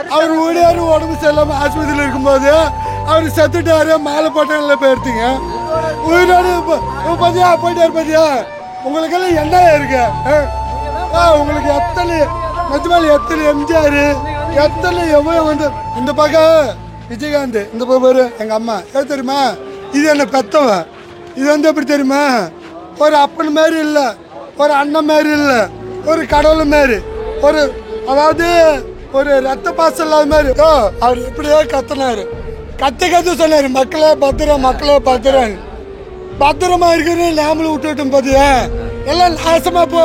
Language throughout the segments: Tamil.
அவர் ஊழியார் உடம்பு சரியில்லாம ஆஸ்பத்திரியில் இருக்கும்போது அவர் செத்துட்டாரு. மாலை போட்டாங்கள போயிருந்தீங்க உயிரோடு பாத்தியா போயிட்டாரு. பாத்தியா உங்களுக்கெல்லாம் என்ன இருக்கு? உங்களுக்கு எத்தனை நிஜமாலி எத்தனை எம்ஜிஆர் எத்தனை எவ்வளோ வந்து இந்த பக்கம் விஜயகாந்த் இந்த பேரு எங்கள் அம்மா ஏன் தெரியுமா? இது என்ன பெத்தவன். இது வந்து எப்படி தெரியுமா? ஒரு அப்பன் மாரி இல்லை, ஒரு அண்ணன் மாரி இல்லை, ஒரு கடவுள் மாரி, ஒரு அதாவது ஒரு ரத்த பாசம் இல்லாத மாதிரி. அவர் எப்படியோ கத்துனாரு, கத்து சொன்னாரு மக்களே பத்திரம், மக்களே பத்திரம், பத்திரமா இருக்குன்னு நாமளும் விட்டுட்டோம். பார்த்தியா எல்லாம் நாசமா போ.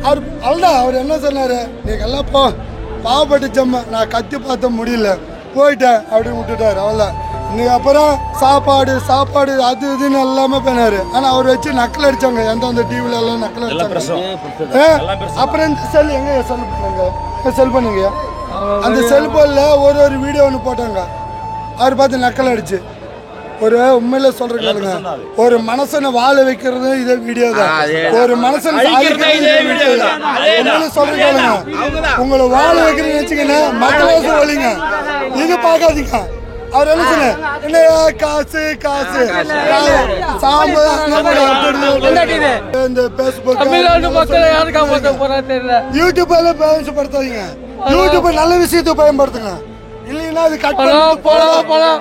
அவர் அவ்வளோதான். அவர் என்ன சொன்னாரு? நீங்க எல்லாம் போ, பாவப்பட்டு ஜம்மா, நான் கத்தி பார்த்த முடியல போயிட்டேன் அப்படின்னு விட்டுட்டாரு. அவ்வளோதான். இன்னைக்கு அப்புறம் சாப்பாடு சாப்பாடு அது இதுன்னு எல்லாமே பண்ணாரு. ஆனால் அவர் வச்சு நக்கல் அடிச்சாங்க. எந்தெந்த டிவில எல்லாம் நக்கல் அடிச்சாங்க. அப்புறம் இந்த செல் எங்க செல் பண்ணாங்க, செல் பண்ணுங்க. அந்த செல்போன்ல ஒரு வீடியோ ஒன்று போட்டாங்க. அவர் பார்த்து நக்கல் அடிச்சு. ஒரு உண்மையில சொல்ற கேளுங்க, ஒரு மனசனை வாழ வைக்கிறது இதே வீடியோ தான். ஒரு மனசனை உண்மையில சொல்ற கேளுங்க, உங்களை வாழ வைக்கிறேன்னு வச்சுக்கங்க மக்களாசு ஒழிங்க, இது பார்க்காதீங்க. அவர் என்ன சொன்ன, என்ன காசு காசு சாம்பு இந்த பேஸ்புக் யூடியூப் எல்லாம் பயன்படுத்தாதீங்க. யூடியூப் நல்ல விஷயத்தை பயன்படுத்துங்க. இல்லைன்னா அது கட்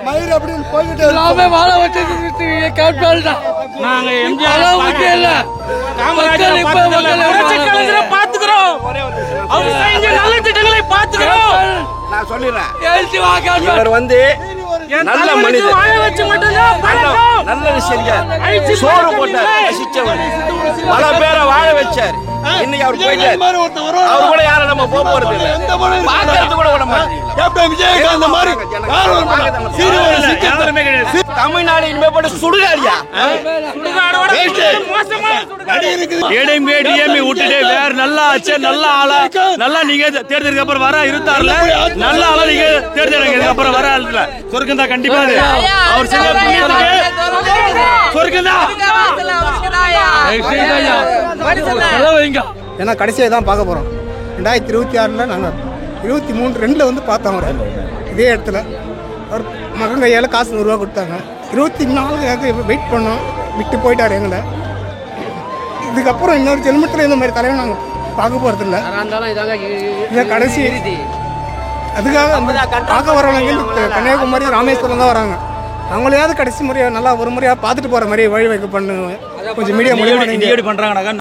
மயிர் அப்படின்னு போய்கிட்டே வாழ வச்சு நாங்க எம்ஜிஆர் பாத்துக்கிறோம். அவர் செஞ்ச நல்ல திட்டங்களை பாத்துக்கிறோம். நான் சொல்லிடுறேன், இவர் வந்து நல்ல மனிதர், வாழ வச்சு மட்டும்தான் நல்ல விஷயம், சோறு போட்டார், ரசிச்சவர், பல பேரை வாழ வச்சார். இன்னைக்கு அவர் போயிட்டார். அவர் கூட யாரும் நம்ம போக போறது இல்லை, பாக்குறது கூட விட மாட்டேன். தமிழ்நாடு இனிமே போட்டு சுடுகாடியா, விட்டுட்டு வேற நல்லா ஆச்சு, நல்ல ஆளா நல்லா நீங்க தேர்தலுக்கு அப்புறம் வர இருந்தார்ல, நல்ல ஆளா நீங்க தேர்தலுக்கு அப்புறம் வர ஆளுல சொர்க்கம் தான் கண்டிப்பா. அவர் சொர்க்கம் தான். ஏன்னா கடைசியாக தான் பார்க்க போகிறோம். 2026 நாங்கள் 23 வந்து பார்த்தோம். அவர் இதே இடத்துல அவர் மகன் கையால் காசு 100 ரூபா கொடுத்தாங்க. 24 வெயிட் பண்ணோம், விட்டு போயிட்டார் எங்களை. இதுக்கப்புறம் இன்னொரு ஜென்மத்தில் இந்த மாதிரி தலைவன் நாங்கள் பார்க்க போகிறதில்ல. இதை கடைசி அதுக்காக பார்க்க வரவங்க கன்னியாகுமரி ராமேஸ்வரம் தான் வராங்க. அவங்களையாவது கடைசி முறையாக நல்லா ஒரு முறையாக பார்த்துட்டு போகிற மாதிரி வழி வைக்க பண்ணுங்க. கொஞ்சம் மீடியா மூலியமாக பண்றாங்க.